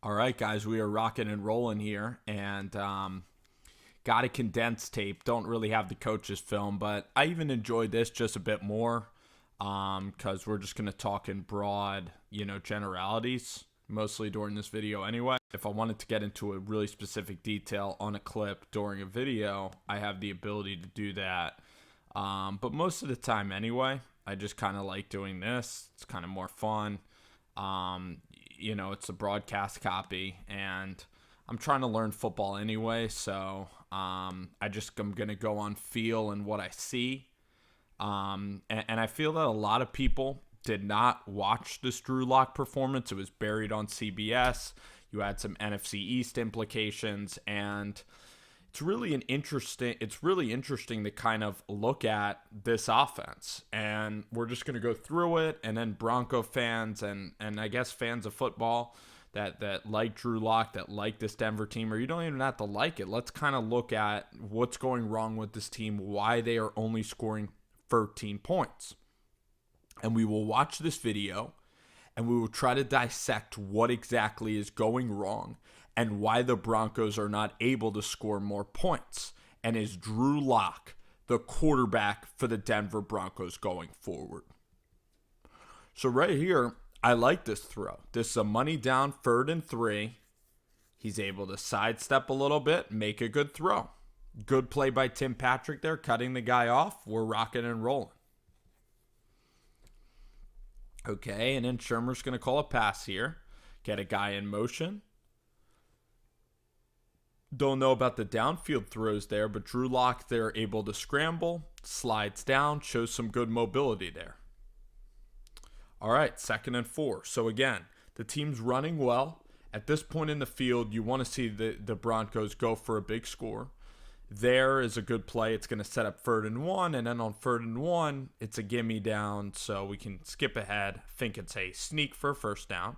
All right, guys, we are rocking and rolling here, and got a condensed tape. Don't really have the coach's film, but I even enjoyed this just a bit more because we're just going to talk in broad, generalities, mostly during this video anyway. If I wanted to get into a really specific detail on a clip during a video, I have the ability to do that. But most of the time anyway, I just kind of like doing this. It's kind of more fun. It's a broadcast copy, and I'm trying to learn football anyway, so I'm going to go on feel and what I see. And I feel that a lot of people did not watch this Drew Lock performance. It was buried on CBS. You had some NFC East implications, and it's really interesting to kind of look at this offense. And we're just going to go through it, and then Bronco fans and I guess fans of football that like Drew Lock, that like this Denver team, or you don't even have to like it. Let's kind of look at what's going wrong with this team, why they are only scoring 13 points. And we will watch this video, and we will try to dissect what exactly is going wrong and why the Broncos are not able to score more points. And is Drew Lock the quarterback for the Denver Broncos going forward? So right here, I like this throw. This is a money down 3rd and 3. He's able to sidestep a little bit, make a good throw. Good play by Tim Patrick there, cutting the guy off. We're rocking and rolling. Okay, and then Shermer's going to call a pass here. Get a guy in motion. Don't know about the downfield throws there, but Drew Lock there able to scramble, slides down, shows some good mobility there. All right, 2nd and 4. So again, the team's running well. At this point in the field, you want to see the Broncos go for a big score. There is a good play. It's going to set up 3rd and 1, and then on 3rd and 1, it's a gimme down, so we can skip ahead. I think it's a sneak for a first down.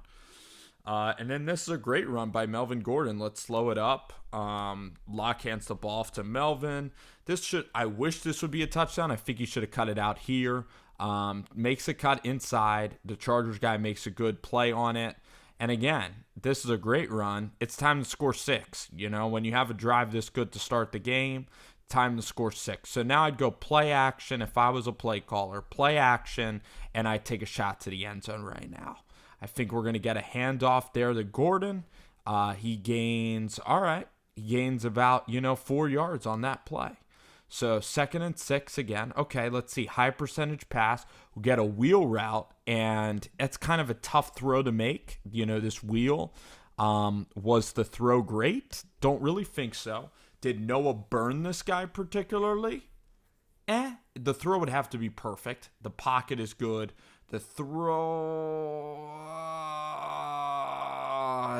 And then this is a great run by Melvin Gordon. Let's slow it up. Lock hands the ball off to Melvin. I wish this would be a touchdown. I think he should have cut it out here. Makes a cut inside. The Chargers guy makes a good play on it. And again, this is a great run. It's time to score 6. When you have a drive this good to start the game, time to score 6. So now I'd go play action if I was a play caller. Play action, and I'd take a shot to the end zone right now. I think we're going to get a handoff there to Gordon. He gains about, 4 yards on that play. So 2nd and 6 again. Okay, let's see. High percentage pass. We'll get a wheel route, and it's kind of a tough throw to make. This wheel. Was the throw great? Don't really think so. Did Noah burn this guy particularly? The throw would have to be perfect. The pocket is good. The throw,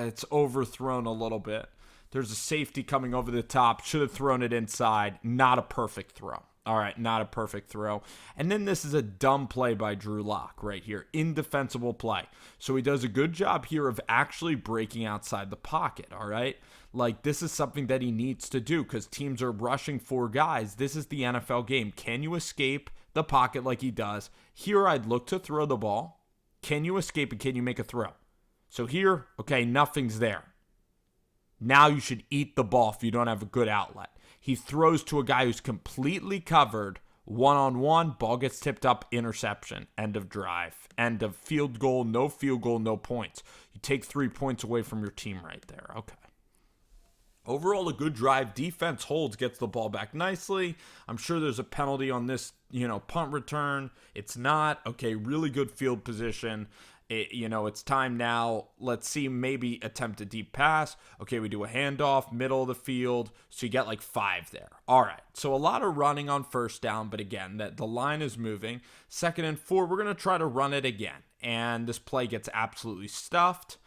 it's overthrown a little bit. There's a safety coming over the top. Should have thrown it inside. Not a perfect throw. All right, not a perfect throw. And then this is a dumb play by Drew Lock right here. Indefensible play. So he does a good job here of actually breaking outside the pocket, all right? Like, this is something that he needs to do because teams are rushing 4 guys. This is the NFL game. Can you escape the pocket like he does? Here, I'd look to throw the ball. Can you escape and can you make a throw? So here, okay, nothing's there. Now you should eat the ball if you don't have a good outlet. He throws to a guy who's completely covered, one-on-one, ball gets tipped up, interception, end of drive, end of field goal, no points. You take 3 points away from your team right there. Okay. Overall, a good drive. Defense holds, gets the ball back nicely. I'm sure there's a penalty on this, punt return. It's not. Okay, really good field position. It's time now. Let's see, maybe attempt a deep pass. Okay, we do a handoff, middle of the field. So you get like 5 there. All right, so a lot of running on first down, but again, that the line is moving. 2nd and 4, we're going to try to run it again. And this play gets absolutely stuffed.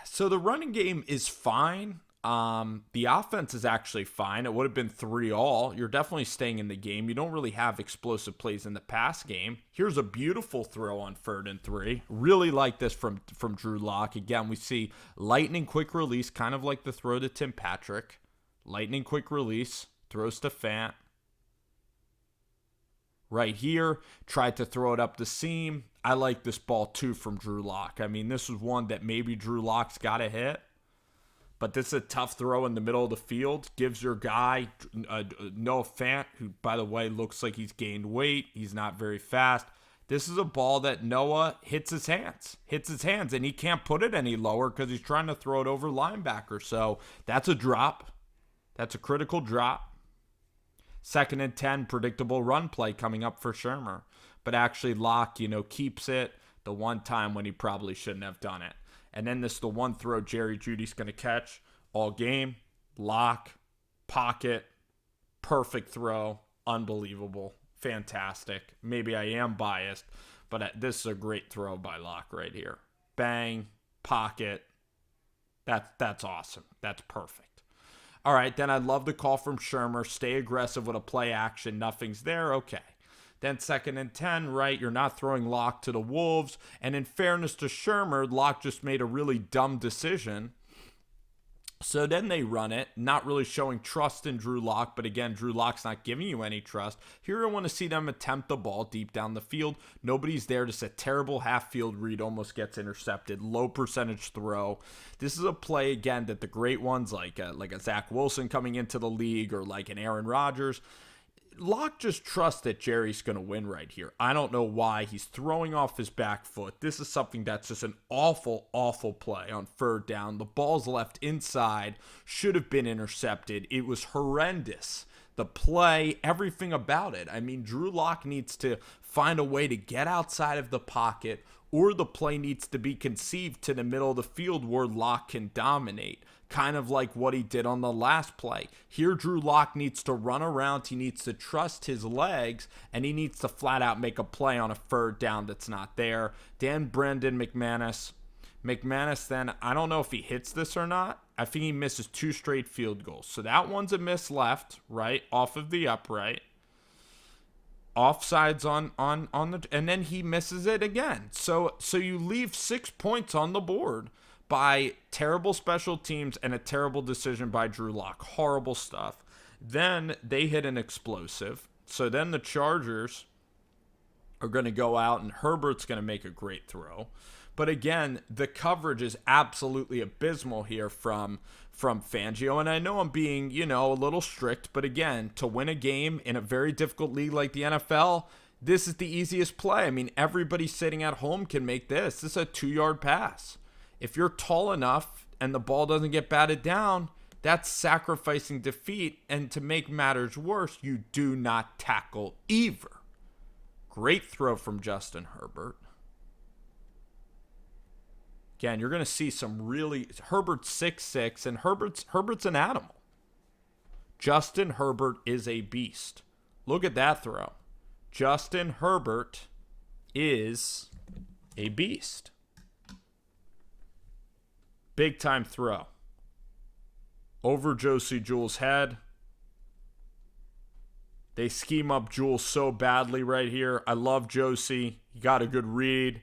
So the running game is fine. The offense is actually fine. It would have been 3-all. You're definitely staying in the game. You don't really have explosive plays in the pass game. Here's a beautiful throw on 3rd and 3. Really like this from Drew Lock. Again, we see lightning quick release, kind of like the throw to Tim Patrick. Lightning quick release, throws to Fant. Right here, tried to throw it up the seam. I like this ball too from Drew Lock. I mean, this is one that maybe Drew Lock's got to hit, but this is a tough throw in the middle of the field. Gives your guy, Noah Fant, who, by the way, looks like he's gained weight. He's not very fast. This is a ball that Noah hits his hands, and he can't put it any lower because he's trying to throw it over linebacker. So that's a drop. That's a critical drop. 2nd and 10, predictable run play coming up for Shermer. But actually, Locke, keeps it the one time when he probably shouldn't have done it. And then this is the one throw Jerry Jeudy's going to catch all game. Locke, pocket, perfect throw, unbelievable, fantastic. Maybe I am biased, but this is a great throw by Locke right here. Bang, pocket. That's awesome. That's perfect. All right, then I love the call from Shermer. Stay aggressive with a play action. Nothing's there. Okay. Then 2nd and 10, right? You're not throwing Locke to the Wolves. And in fairness to Shermer, Locke just made a really dumb decision. So then they run it, not really showing trust in Drew Lock. But again, Drew Lock's not giving you any trust. Here I want to see them attempt the ball deep down the field. Nobody's there. Just a terrible half-field read, almost gets intercepted. Low percentage throw. This is a play, again, that the great ones like a Zach Wilson coming into the league or like an Aaron Rodgers, Locke just trusts that Jerry's going to win right here. I don't know why. He's throwing off his back foot. This is something that's just an awful, awful play on 3rd down. The ball's left inside. Should have been intercepted. It was horrendous. The play, everything about it. I mean, Drew Lock needs to find a way to get outside of the pocket, or the play needs to be conceived to the middle of the field where Lock can dominate. Kind of like what he did on the last play. Here, Drew Lock needs to run around. He needs to trust his legs, and he needs to flat out make a play on a 3rd down that's not there. Dan Brandon McManus. McManus then, I don't know if he hits this or not. I think he misses 2 straight field goals. So that one's a miss left, right, off of the upright. Offsides on the, and then he misses it again. So you leave 6 points on the board by terrible special teams and a terrible decision by Drew Lock. Horrible stuff. Then they hit an explosive. So then the Chargers are going to go out and Herbert's going to make a great throw. But again, the coverage is absolutely abysmal here from Fangio. And I know I'm being, a little strict. But again, to win a game in a very difficult league like the NFL, this is the easiest play. I mean, everybody sitting at home can make this. This is a 2-yard pass. If you're tall enough and the ball doesn't get batted down, that's sacrificing defeat. And to make matters worse, you do not tackle either. Great throw from Justin Herbert. Again, you're going to see some really... Herbert's 6'6", and Herbert's an animal. Justin Herbert is a beast. Look at that throw. Justin Herbert is a beast. Big time throw. Over Josie Jewell's head. They scheme up Jewell so badly right here. I love Josie. He got a good read.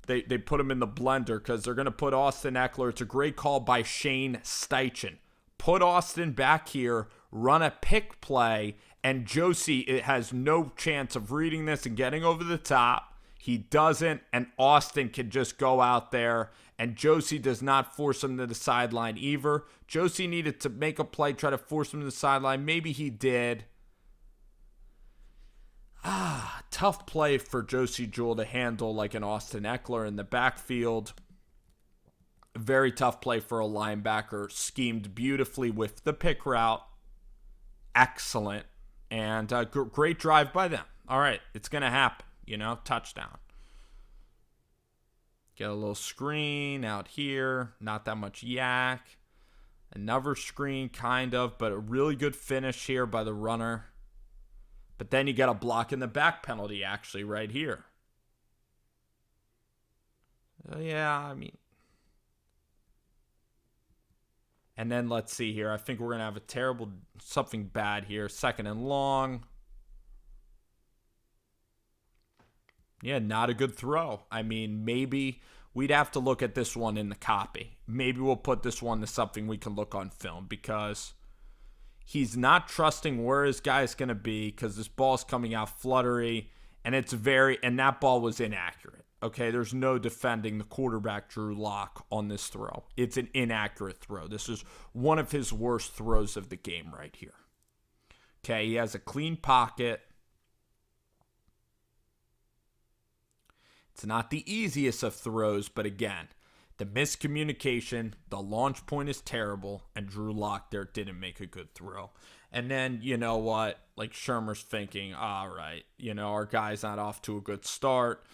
They put him in the blender because they're going to put Austin Eckler. It's a great call by Shane Steichen. Put Austin back here, run a pick play, and Josie it has no chance of reading this and getting over the top. He doesn't, and Austin can just go out there, and Josie does not force him to the sideline either. Josie needed to make a play, try to force him to the sideline. Maybe he did. Tough play for Josie Jewell to handle like an Austin Eckler in the backfield. Very tough play for a linebacker. Schemed beautifully with the pick route. Excellent. And great drive by them. All right, it's going to happen. Touchdown. Get a little screen out here. Not that much yak. Another screen, kind of, but a really good finish here by the runner. But then you got a block in the back penalty, actually, right here. And then let's see here. I think we're going to have something bad here. 2nd and long. Yeah, not a good throw. I mean, maybe we'd have to look at this one in the copy. Maybe we'll put this one to something we can look on film because he's not trusting where his guy is going to be because this ball's coming out fluttery and that ball was inaccurate. Okay, there's no defending the quarterback, Drew Lock, on this throw. It's an inaccurate throw. This is one of his worst throws of the game right here. Okay, he has a clean pocket. It's not the easiest of throws, but again, the miscommunication, the launch point is terrible, and Drew Lock there didn't make a good throw. And then, you know what? Like, Shurmur's thinking, all right, our guy's not off to a good start.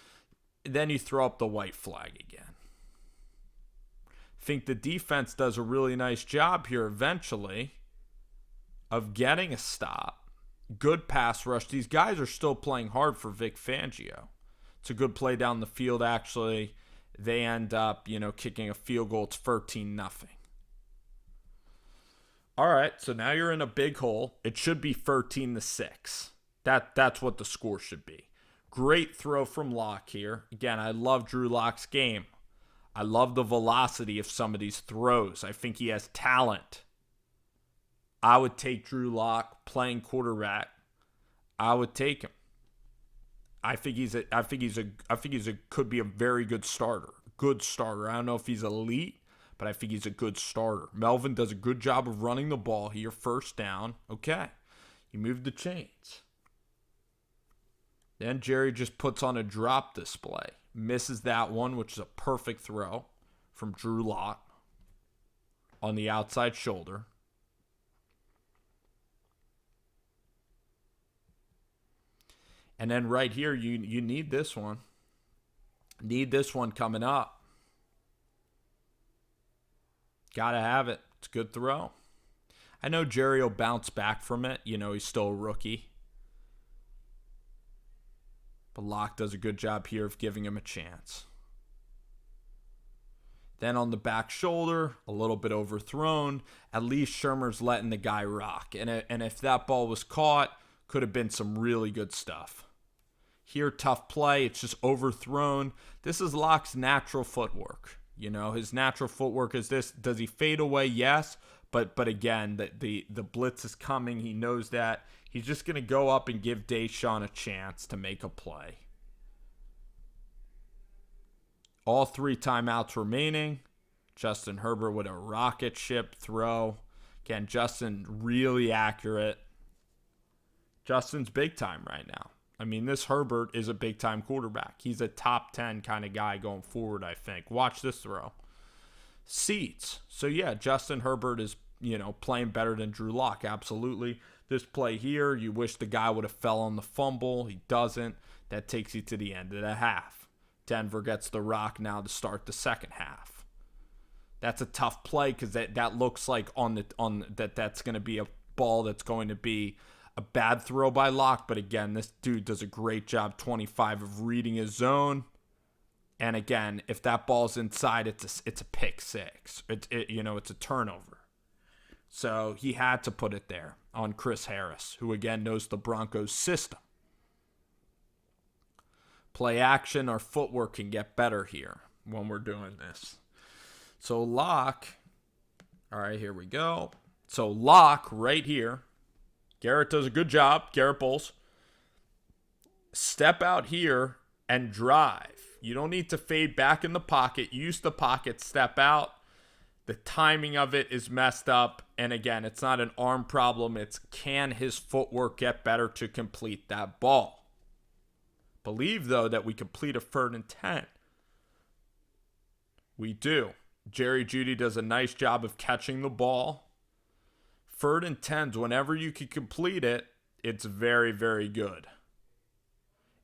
Then you throw up the white flag again. I think the defense does a really nice job here eventually of getting a stop. Good pass rush. These guys are still playing hard for Vic Fangio. It's a good play down the field, actually. They end up, kicking a field goal. It's 13-0. All right, so now you're in a big hole. It should be 13-6. That's what the score should be. Great throw from Lock here. Again, I love Drew Lock's game. I love the velocity of some of these throws. I think he has talent. I would take Drew Lock playing quarterback. I would take him. I think could be a very good starter. Good starter. I don't know if he's elite, but I think he's a good starter. Melvin does a good job of running the ball here. First down. Okay. You move the chains. Then Jerry just puts on a drop display. Misses that one, which is a perfect throw from Drew Lock on the outside shoulder. And then right here, you need this one. Need this one coming up. Got to have it. It's a good throw. I know Jerry will bounce back from it. He's still a rookie. But Lock does a good job here of giving him a chance. Then on the back shoulder, a little bit overthrown. At least Shurmur's letting the guy rock. And if that ball was caught, could have been some really good stuff. Here, tough play. It's just overthrown. This is Lock's natural footwork. His natural footwork is this. Does he fade away? Yes. But again, the blitz is coming. He knows that. He's just going to go up and give Deshaun a chance to make a play. All 3 timeouts remaining. Justin Herbert with a rocket ship throw. Again, Justin really accurate. Justin's big time right now. I mean, this Herbert is a big time quarterback. He's a top 10 kind of guy going forward, I think. Watch this throw. Seats. So yeah, Justin Herbert is, playing better than Drew Lock. Absolutely. This play here, you wish the guy would have fell on the fumble. He doesn't. That takes you to the end of the half. Denver gets the rock now to start the second half. That's a tough play because that looks like that's going to be a ball that's going to be a bad throw by Lock. But again, this dude does a great job, 25, of reading his zone. And again, if that ball's inside, it's a pick six. It's a turnover. So he had to put it there on Chris Harris, who again knows the Broncos system. Play action or footwork can get better here when we're doing this. So Lock, all right, here we go. So Lock right here. Garrett does a good job. Garrett Bowles. Step out here and drive. You don't need to fade back in the pocket. Use the pocket, step out. The timing of it is messed up. And again, it's not an arm problem. It's can his footwork get better to complete that ball? Believe, though, that we complete a 3rd and 10. We do. Jerry Jeudy does a nice job of catching the ball. 3rd and 10s, whenever you can complete it, it's very, very good.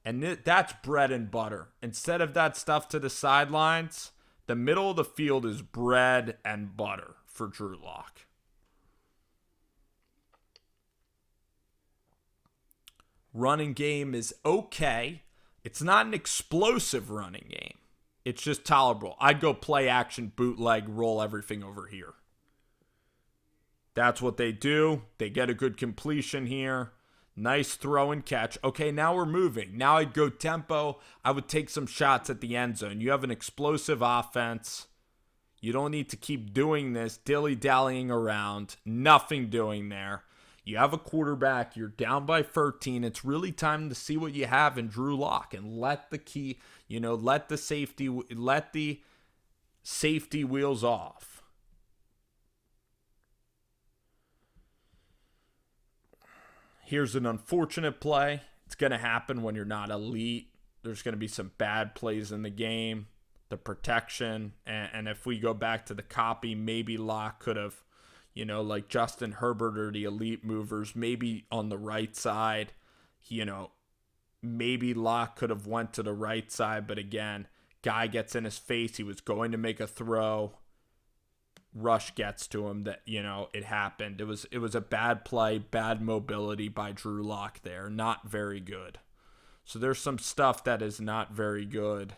And that's bread and butter. Instead of that stuff to the sidelines, the middle of the field is bread and butter for Drew Lock. Running game is okay. It's not an explosive running game. It's just tolerable. I'd go play action, bootleg, roll everything over here. That's what they do. They get a good completion here. Nice throw and catch. Okay, now we're moving. Now I'd go tempo. I would take some shots at the end zone. You have an explosive offense. You don't need to keep doing this, dilly-dallying around. Nothing doing there. You have a quarterback. You're down by 13. It's really time to see what you have in Drew Lock and let the safety wheels off. Here's an unfortunate play. It's going to happen when you're not elite. There's going to be some bad plays in the game. The protection, and if we go back to the copy, maybe Locke could have, like Justin Herbert or the elite movers, maybe on the right side, maybe Locke could have went to the right side, but again, guy gets in his face. He was going to make a throw. Rush gets to him. That it happened. It was a bad play, bad mobility by Drew Lock there. Not very good. So there's some stuff that is not very good.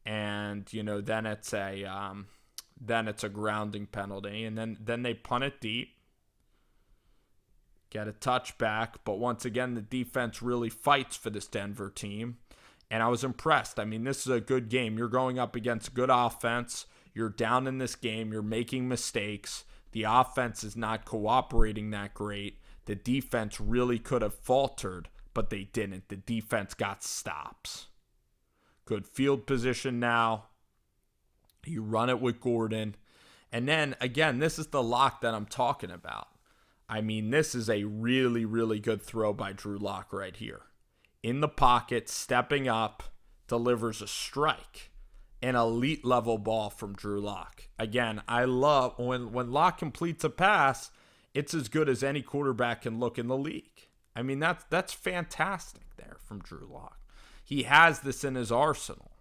And then it's a grounding penalty, and then they punt it deep, get a touchback. But once again, the defense really fights for this Denver team, and I was impressed. I mean, this is a good game. You're going up against good offense. You're down in this game. You're making mistakes. The offense is not cooperating that great. The defense really could have faltered, but they didn't. The defense got stops. Good field position now. You run it with Gordon. And then, again, this is the Lock that I'm talking about. I mean, this is a really, really good throw by Drew Lock right here. In the pocket, stepping up, delivers a strike. An elite level ball from Drew Lock. Again, I love when Lock completes a pass, it's as good as any quarterback can look in the league. I mean, that's fantastic there from Drew Lock. He has this in his arsenal.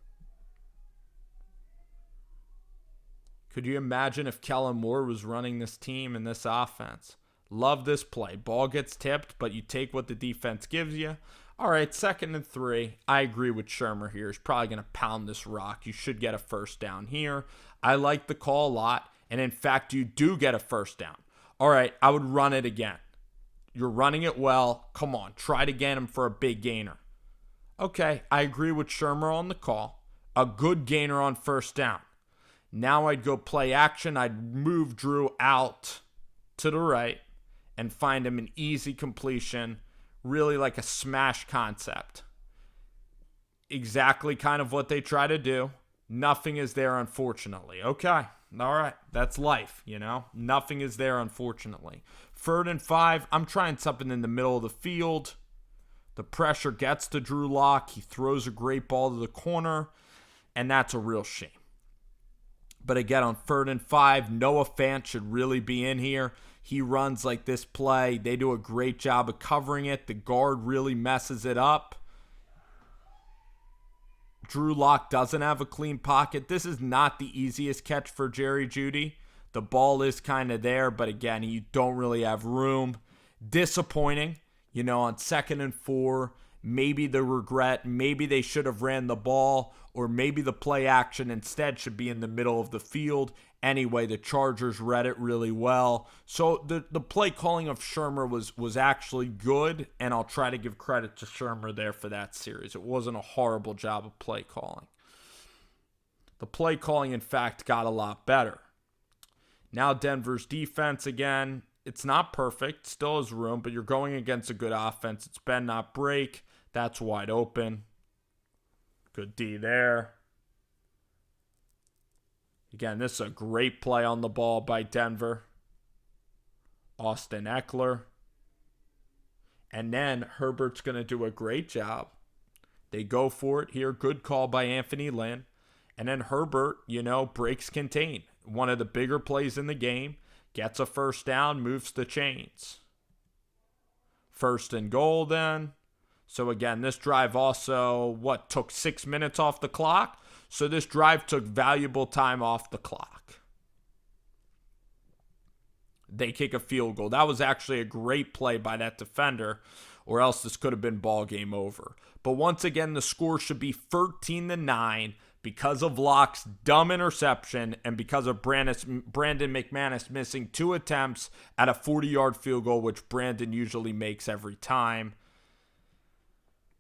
Could you imagine if Kellen Moore was running this team and this offense? Love this play. Ball gets tipped, but you take what the defense gives you. All right, 2nd and 3. I agree with Shermer here. He's probably going to pound this rock. You should get a first down here. I like the call a lot. And in fact, you do get a first down. All right, I would run it again. You're running it well. Come on, try to get him for a big gainer. Okay, I agree with Shermer on the call. A good gainer on first down. Now I'd go play action. I'd move Drew out to the right and find him an easy completion, really like a smash concept. Exactly kind of what they try to do. Nothing is there, unfortunately. Okay, all right, that's life, Nothing is there, unfortunately. 3rd and 5, I'm trying something in the middle of the field. The pressure gets to Drew Lock. He throws a great ball to the corner, and that's a real shame. But again, on 3rd and 5, Noah Fant should really be in here. He runs like this play. They do a great job of covering it. The guard really messes it up. Drew Lock doesn't have a clean pocket. This is not the easiest catch for Jerry Jeudy. The ball is kind of there, but again, you don't really have room. Disappointing. On 2nd and 4, maybe the regret, maybe they should have ran the ball, or maybe the play action instead should be in the middle of the field. Anyway, the Chargers read it really well. So the play calling of Shermer was actually good, and I'll try to give credit to Shermer there for that series. It wasn't a horrible job of play calling. The play calling, in fact, got a lot better. Now Denver's defense again. It's not perfect, still has room, but you're going against a good offense. It's bend, not break. That's wide open. Good D there. Again, this is a great play on the ball by Denver. Austin Eckler. And then Herbert's going to do a great job. They go for it here. Good call by Anthony Lynn. And then Herbert, breaks contain. One of the bigger plays in the game. Gets a first down, moves the chains. 1st and goal then. So again, this drive also, took 6 minutes off the clock? So this drive took valuable time off the clock. They kick a field goal. That was actually a great play by that defender, or else this could have been ball game over. But once again, the score should be 13-9. Because of Lock's dumb interception and because of Brandon McManus missing 2 attempts at a 40-yard field goal, which Brandon usually makes every time.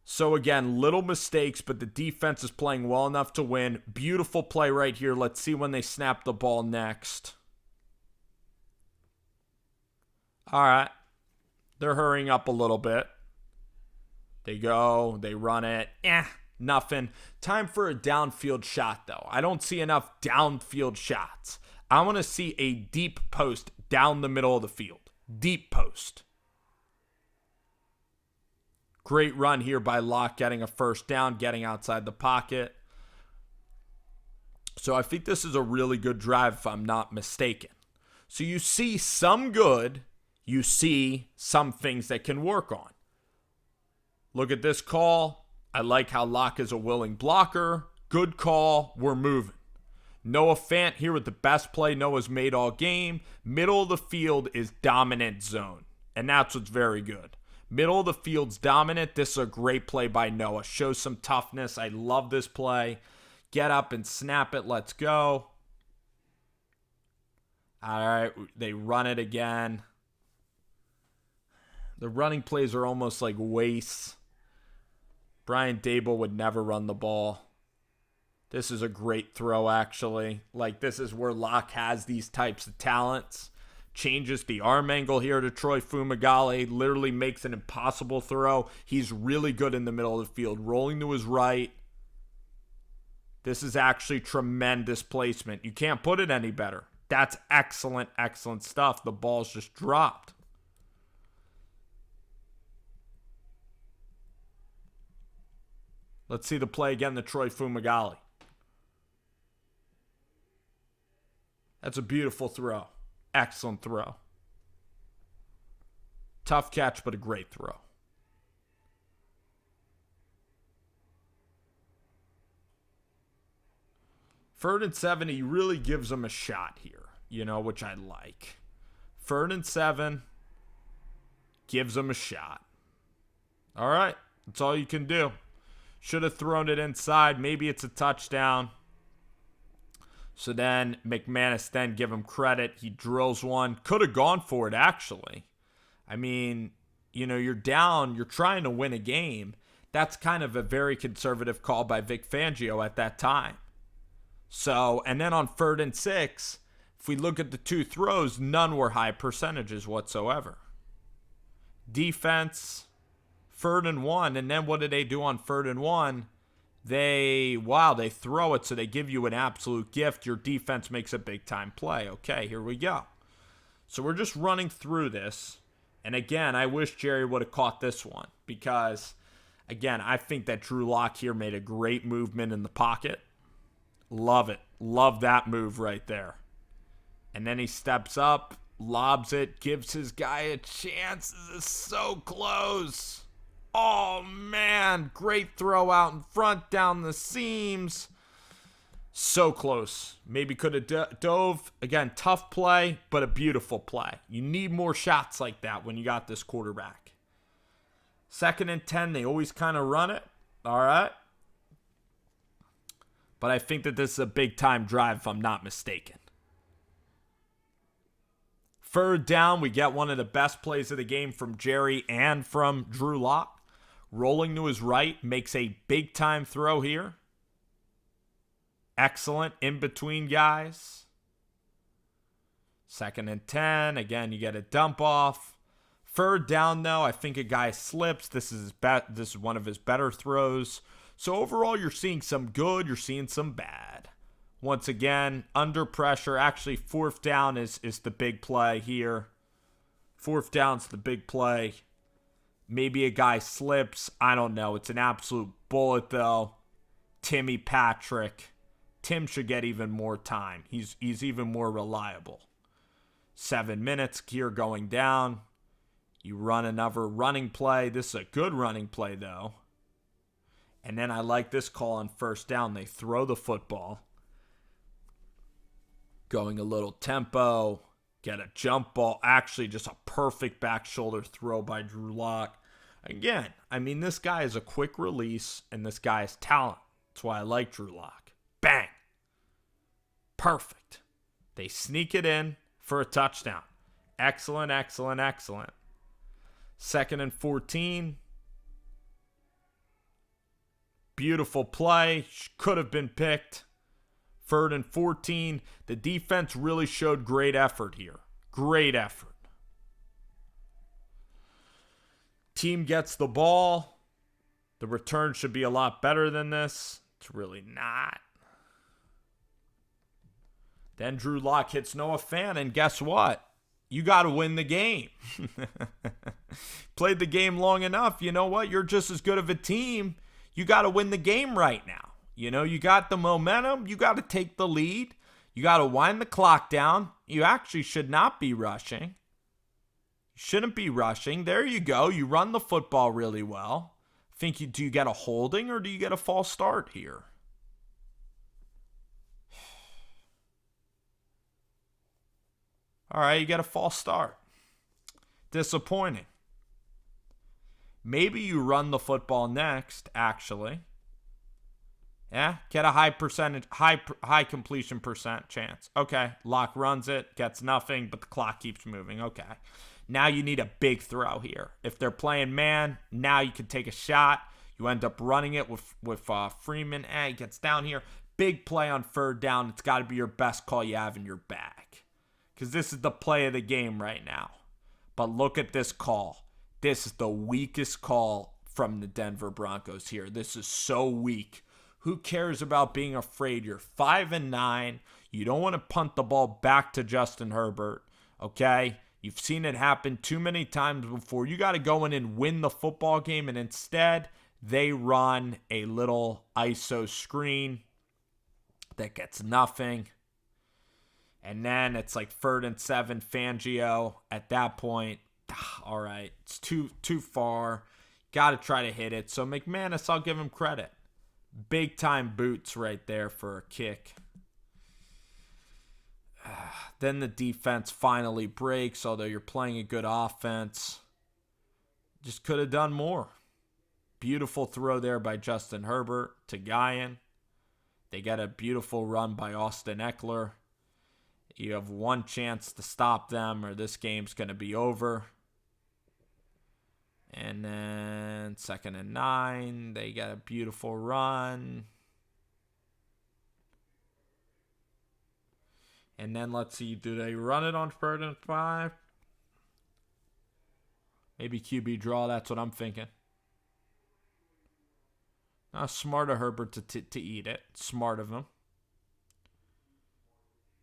So again, little mistakes, but the defense is playing well enough to win. Beautiful play right here. Let's see when they snap the ball next. All right. They're hurrying up a little bit. They go, they run it. Nothing. Time for a downfield shot, though. I don't see enough downfield shots. I want to see a deep post down the middle of the field. Deep post. Great run here by Locke, getting a first down, getting outside the pocket. So I think this is a really good drive, if I'm not mistaken. So you see some good. You see some things that can work on. Look at this call. I like how Locke is a willing blocker. Good call. We're moving. Noah Fant here with the best play Noah's made all game. Middle of the field is dominant zone. And that's what's very good. Middle of the field's dominant. This is a great play by Noah. Shows some toughness. I love this play. Get up and snap it. Let's go. All right. They run it again. The running plays are almost like wastes. Brian Dable would never run the ball. This is a great throw, actually. Like, this is where Locke has these types of talents. Changes the arm angle here to Troy Fumagalli. Literally makes an impossible throw. He's really good in the middle of the field. Rolling to his right. This is actually tremendous placement. You can't put it any better. That's excellent, excellent stuff. The ball's just dropped. Let's see the play again to Troy Fumagalli. That's a beautiful throw. Excellent throw. Tough catch, but a great throw. Third and 7, he really gives him a shot here, which I like. Third and 7, gives him a shot. All right, that's all you can do. Should have thrown it inside. Maybe it's a touchdown. So then McManus then give him credit. He drills one. Could have gone for it, actually. I mean, you're down. You're trying to win a game. That's kind of a very conservative call by Vic Fangio at that time. So, and then on 3rd and 6, if we look at the two throws, none were high percentages whatsoever. Defense, 3rd and 1, and then what do they do on 3rd and 1? They throw it, so they give you an absolute gift. Your defense makes a big-time play. Okay, here we go. So we're just running through this. And again, I wish Jerry would have caught this one because, again, I think that Drew Lock here made a great movement in the pocket. Love it. Love that move right there. And then he steps up, lobs it, gives his guy a chance. This is so close. Oh, man. Great throw out in front, down the seams. So close. Maybe could have dove. Again, tough play, but a beautiful play. You need more shots like that when you got this quarterback. 2nd and 10, they always kind of run it. All right. But I think that this is a big-time drive, if I'm not mistaken. 3rd down, we get one of the best plays of the game from Jerry and from Drew Lock. Rolling to his right, makes a big-time throw here. Excellent in between guys. 2nd and 10, again, you get a dump off. 3rd down, though, I think a guy slips. This is one of his better throws. So overall, you're seeing some good, you're seeing some bad. Once again, under pressure. Actually, 4th down is the big play here. 4th down's the big play. Maybe a guy slips. I don't know. It's an absolute bullet, though. Timmy Patrick. Tim should get even more time. He's even more reliable. 7 minutes here going down. You run another running play. This is a good running play, though. And then I like this call on 1st down. They throw the football. Going a little tempo. Get a jump ball. Actually, just a perfect back shoulder throw by Drew Lock. Again, I mean, this guy is a quick release, and this guy is talent. That's why I like Drew Lock. Bang. Perfect. They sneak it in for a touchdown. Excellent, excellent, excellent. 2nd and 14. Beautiful play. Could have been picked. 3rd and 14. The defense really showed great effort here. Great effort. Team gets the ball. The return should be a lot better than this. It's really not. Then Drew Lock hits Noah Fant, and guess what? You got to win the game. Played the game long enough. You know what? You're just as good of a team. You got to win the game right now. You know, you got the momentum. You got to take the lead. You got to wind the clock down. You actually should not be rushing. You shouldn't be rushing. There you go. You run the football really well. Do you get a holding or do you get a false start here? All right, you get a false start. Disappointing. Maybe you run the football next, actually. Yeah, get a high completion percent chance. Okay, Lock runs it, gets nothing, but the clock keeps moving. Okay. Now you need a big throw here. If they're playing man, now you can take a shot. You end up running it with Freeman. He gets down here. Big play on third down. It's got to be your best call you have in your bag. Because this is the play of the game right now. But look at this call. This is the weakest call from the Denver Broncos here. This is so weak. Who cares about being afraid? You're 5-9. You don't want to punt the ball back to Justin Herbert. Okay? You've seen it happen too many times before. You got to go in and win the football game. And instead, they run a little ISO screen that gets nothing. And then it's like 3rd and 7, Fangio. At that point, all right, it's too far. Got to try to hit it. So McManus, I'll give him credit. Big time boots right there for a kick. Then the defense finally breaks, although you're playing a good offense. Just could have done more. Beautiful throw there by Justin Herbert to Guyan. They get a beautiful run by Austin Eckler. You have one chance to stop them or this game's going to be over. And then 2nd and 9. They got a beautiful run. And then let's see, do they run it on 3rd and 5? Maybe QB draw, that's what I'm thinking. Smart of Herbert to eat it. Smart of him.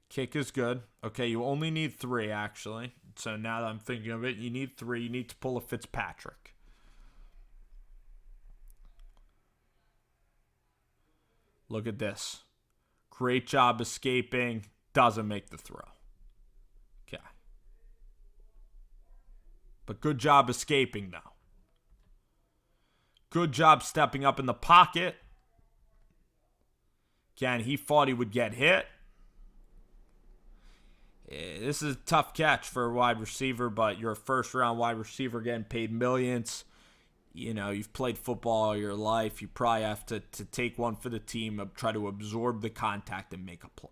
Kick is good. Okay, you only need 3, actually. So now that I'm thinking of it, you need 3. You need to pull a Fitzpatrick. Look at this. Great job escaping. Doesn't make the throw. Okay. But good job escaping, though. Good job stepping up in the pocket. Again, he thought he would get hit. This is a tough catch for a wide receiver, but you're a first-round wide receiver getting paid millions. You know, you've played football all your life. You probably have to take one for the team, try to absorb the contact and make a play.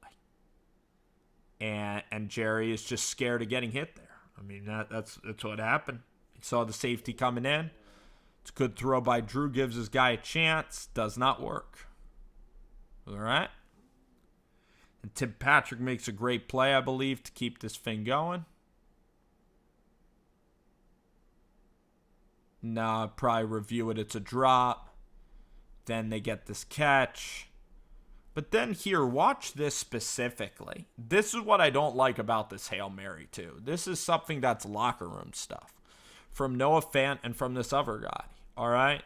And Jerry is just scared of getting hit there. I mean, that's what happened. He saw the safety coming in. It's a good throw by Drew. Gives his guy a chance. Does not work. All right. And Tim Patrick makes a great play, I believe, to keep this thing going. No, I'll probably review it. It's a drop. Then they get this catch. But then here, watch this specifically. This is what I don't like about this Hail Mary, too. This is something that's locker room stuff. From Noah Fant and from this other guy. All right?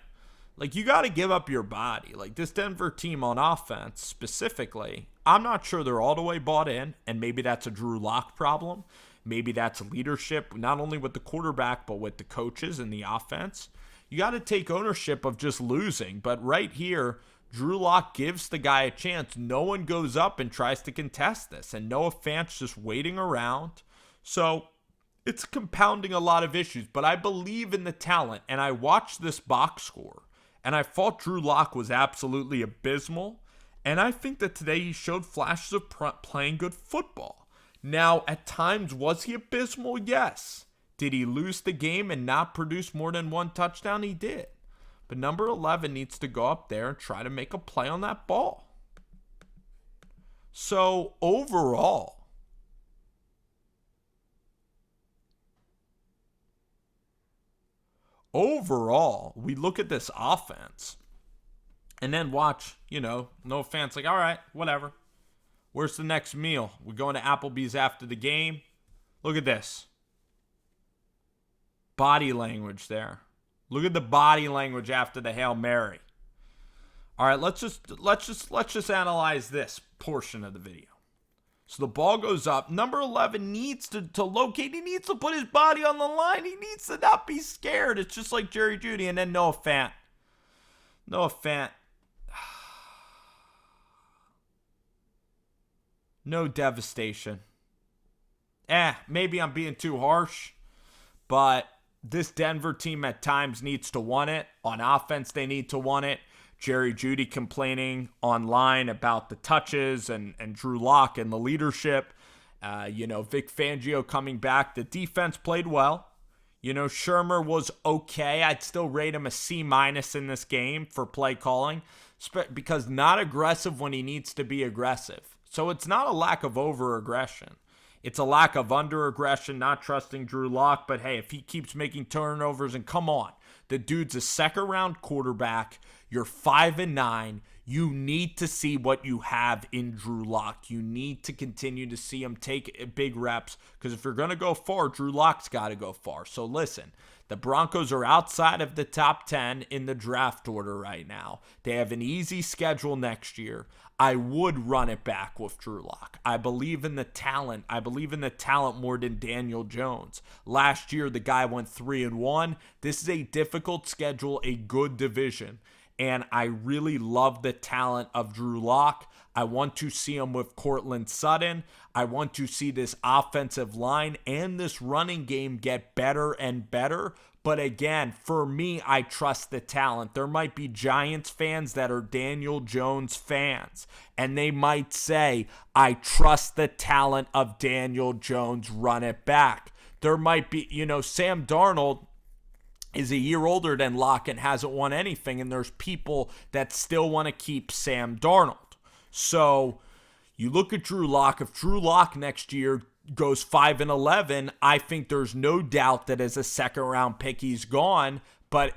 Like, you got to give up your body. Like, this Denver team on offense, specifically, I'm not sure they're all the way bought in, and maybe that's a Drew Lock problem. Maybe that's leadership, not only with the quarterback, but with the coaches and the offense. You got to take ownership of just losing. But right here, Drew Lock gives the guy a chance. No one goes up and tries to contest this, and Noah Fant's just waiting around. So it's compounding a lot of issues, but I believe in the talent, and I watched this box score. And I thought Drew Lock was absolutely abysmal. And I think that today he showed flashes of playing good football. Now, at times, was he abysmal? Yes. Did he lose the game and not produce more than one touchdown? He did. But number 11 needs to go up there and try to make a play on that ball. So, overall, overall, we look at this offense and then watch, no fans like, all right, whatever. Where's the next meal? We're going to Applebee's after the game. Look at this. Body language there. Look at the body language after the Hail Mary. All right, let's just analyze this portion of the video. So the ball goes up. Number 11 needs to locate. He needs to put his body on the line. He needs to not be scared. It's just like Jerry Jeudy. And then Noah Fant. No devastation. Maybe I'm being too harsh, but this Denver team at times needs to want it. On offense, they need to want it. Jerry Jeudy complaining online about the touches and Drew Lock and the leadership. Vic Fangio coming back. The defense played well. Shermer was okay. I'd still rate him a C- in this game for play calling because not aggressive when he needs to be aggressive. So it's not a lack of over-aggression. It's a lack of under-aggression, not trusting Drew Lock. But, hey, if he keeps making turnovers, and come on, the dude's a second-round quarterback. You're 5-9. You need to see what you have in Drew Lock. You need to continue to see him take big reps because if you're going to go far, Drew Lock's got to go far. So, listen, the Broncos are outside of the top 10 in the draft order right now. They have an easy schedule next year. I would run it back with Drew Lock. I believe in the talent. I believe in the talent more than Daniel Jones. Last year, the guy went 3-1. This is a difficult schedule, a good division. And I really love the talent of Drew Lock. I want to see him with Courtland Sutton. I want to see this offensive line and this running game get better and better. But again, for me, I trust the talent. There might be Giants fans that are Daniel Jones fans, and they might say, I trust the talent of Daniel Jones, run it back. There might be, Sam Darnold is a year older than Locke and hasn't won anything, and there's people that still want to keep Sam Darnold. So you look at Drew Lock. If Drew Lock next year goes 5-11, I think there's no doubt that as a second-round pick he's gone. But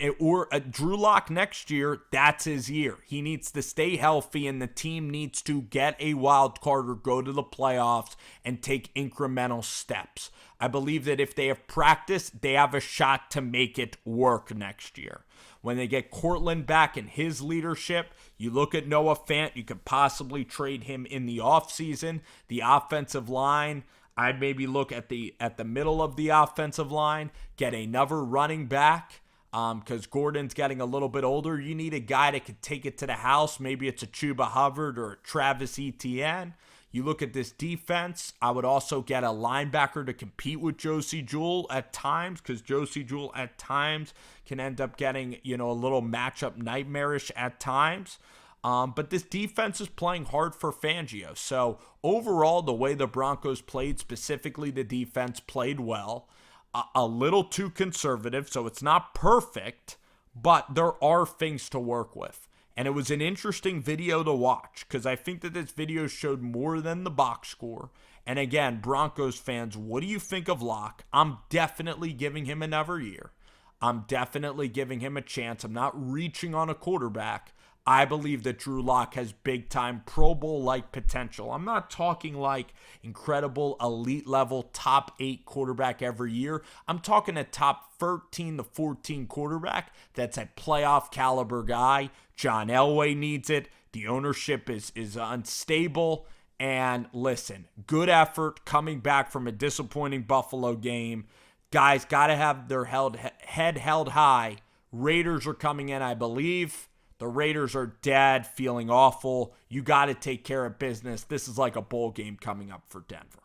Drew Lock next year, that's his year. He needs to stay healthy, and the team needs to get a wild card or go to the playoffs and take incremental steps. I believe that if they have practice, they have a shot to make it work next year. When they get Courtland back in his leadership, you look at Noah Fant, you could possibly trade him in the offseason. The offensive line, I'd maybe look at the middle of the offensive line, get another running back. Because Gordon's getting a little bit older. You need a guy that could take it to the house. Maybe it's a Chuba Hubbard or a Travis Etienne. You look at this defense. I would also get a linebacker to compete with Josie Jewell at times, because Josie Jewell at times can end up getting, a little matchup nightmarish at times. But this defense is playing hard for Fangio. So overall, the way the Broncos played, specifically the defense, played well. A little too conservative, so it's not perfect, but there are things to work with. And it was an interesting video to watch because I think that this video showed more than the box score. And again, Broncos fans, what do you think of Locke? I'm definitely giving him another year. I'm definitely giving him a chance. I'm not reaching on a quarterback. I believe that Drew Lock has big-time Pro Bowl-like potential. I'm not talking like incredible elite-level top 8 quarterback every year. I'm talking a top 13 to 14 quarterback that's a playoff caliber guy. John Elway needs it. The ownership is unstable. And listen, good effort coming back from a disappointing Buffalo game. Guys got to have their head held high. Raiders are coming in, I believe. The Raiders are dead, feeling awful. You got to take care of business. This is like a bowl game coming up for Denver.